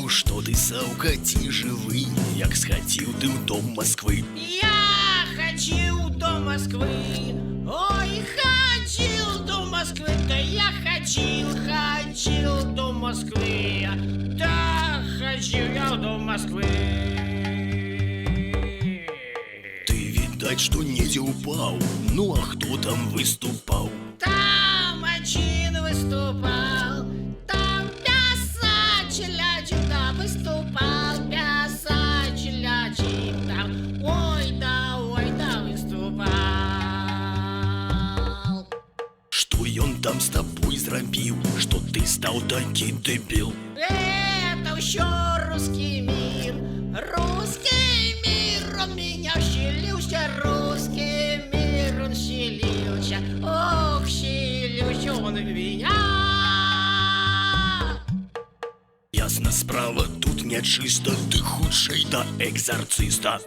што ты, Саўка, ці жывы, як схадзіў ты ў дом Масквы. Я хадзіў до Москвы, ой, хадзіў до Москвы, да я хадзіў до Москвы, да хадзіў я до Москвы. Ты, відаць, што недзе ўпаў, ну а хто там выступаў? Там один выступал, там писатель один, да, выступал, писатель один, там, ой, да, выступал. Што ён там з табой зрабіў, што ты стаў такі дэбіл? Это еще русский мир, он меня вселился, русский мир, он вселился, ох, вселился он в меня. Ясна справа, тут нячыста, ты хутчэй да экзарцыста.